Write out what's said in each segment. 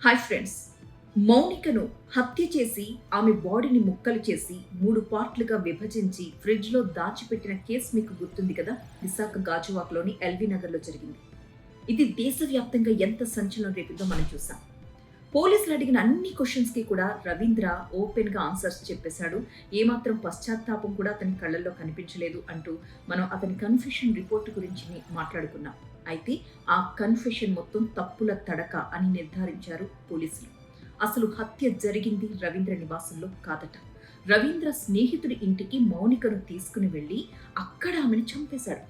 Hi friends. మౌనికను హత్య చేసి ఆమె బాడీని ముక్కలు చేసి 3 పార్ట్లుగా విభజించి ఫ్రిడ్జ్‌లో దాచిపెట్టిన కేసు మీకు గుర్తుంది కదా! విశాఖ గాజువాకలోని ఎల్బీ నగర్‌లో జరిగింది. ఇది దేశవ్యాప్తంగా ఎంత సంచలనం రేపిందో మనం చూసాం. పోలీసులు అడిగిన అన్ని క్వెషన్స్‌కి కూడా రవీంద్ర ఓపెన్‌గా ఆన్సర్స్ చెప్పేశాడు. ఏమాత్రం పశ్చాత్తాపం కూడా అతని కళ్ళల్లో కనిపించలేదు అంటూ మనం అతని కన్ఫెషన్ రిపోర్ట్ గురించి మాట్లాడుకున్నాం. అయితే ఆ కన్ఫెషన్ మొత్తం తప్పుల తడక అని నిర్ధారించారు పోలీసులు. అసలు హత్య జరిగింది రవీంద్ర నివాసంలో కాదట. రవీంద్ర స్నేహితుడి ఇంటికి మౌనికను తీసుకుని వెళ్లి అక్కడ ఆమెను చంపేశాడు.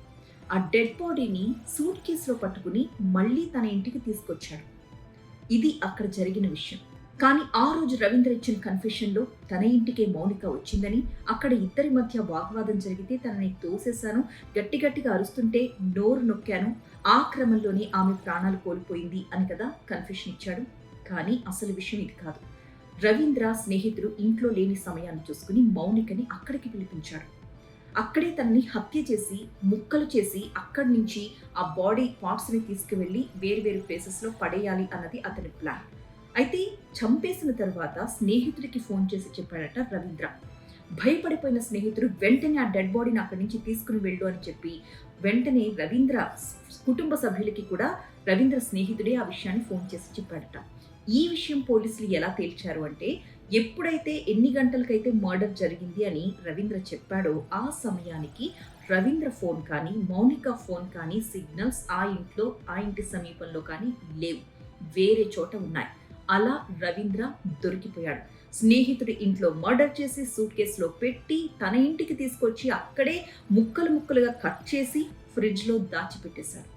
ఆ డెడ్ బాడీని సూట్ కేసులో పట్టుకుని మళ్ళీ తన ఇంటికి తీసుకొచ్చాడు. ఇది అక్కడ జరిగిన విషయం. కానీ ఆ రోజు రవీంద్ర ఇచ్చిన కన్ఫెషన్‌లో తన ఇంటికే మౌనిక వచ్చిందని, అక్కడ ఇద్దరి మధ్య వాగ్వాదం జరిగితే తనని తోసేశాను, గట్టి గట్టిగా అరుస్తుంటే నోరు నొక్కాను, ఆ క్రమంలోనే ఆమె ప్రాణాలు కోల్పోయింది అని కదా కన్ఫెషన్ ఇచ్చాడు. కానీ అసలు విషయం ఇది కాదు. రవీంద్ర స్నేహితుడు ఇంట్లో లేని సమయాన్ని చూసుకుని మౌనికని అక్కడికి పిలిపించాడు. అక్కడే తనని హత్య చేసి, ముక్కలు చేసి అక్కడి నుంచి ఆ బాడీ పార్ట్స్‌ని తీసుకువెళ్ళి వేరు ప్లేసెస్‌లో పడేయాలి అన్నది అతని ప్లాన్. అయితే చంపేసిన తర్వాత స్నేహితుడికి ఫోన్ చేసి చెప్పాడట రవీంద్ర. భయపడిపోయిన స్నేహితుడు వెంటనే ఆ డెడ్ బాడీని అక్కడి నుంచి తీసుకుని వెళ్ళు అని చెప్పి వెంటనే రవీంద్ర కుటుంబ సభ్యులకి కూడా రవీంద్ర స్నేహితుడే ఆ విషయాన్ని ఫోన్ చేసి చెప్పాడట. ఈ విషయం పోలీసులు ఎలా తేల్చారు అంటే, ఎప్పుడైతే ఎన్ని గంటలకైతే మర్డర్ జరిగింది అని రవీంద్ర చెప్పాడో ఆ సమయానికి రవీంద్ర ఫోన్ కానీ, మౌనిక ఫోన్ కానీ సిగ్నల్స్ ఆ ఇంట్లో, ఆ ఇంటి సమీపంలో కానీ లేవు. వేరే చోట ఉన్నాయి. అలా రవీంద్ర దొరికిపోయాడు. స్నేహితుడి ఇంట్లో మర్డర్ చేసి సూట్ కేసులో పెట్టి తన ఇంటికి తీసుకొచ్చి అక్కడే ముక్కలు ముక్కలుగా కట్ చేసి ఫ్రిడ్జ్‌లో దాచిపెట్టేశాడు.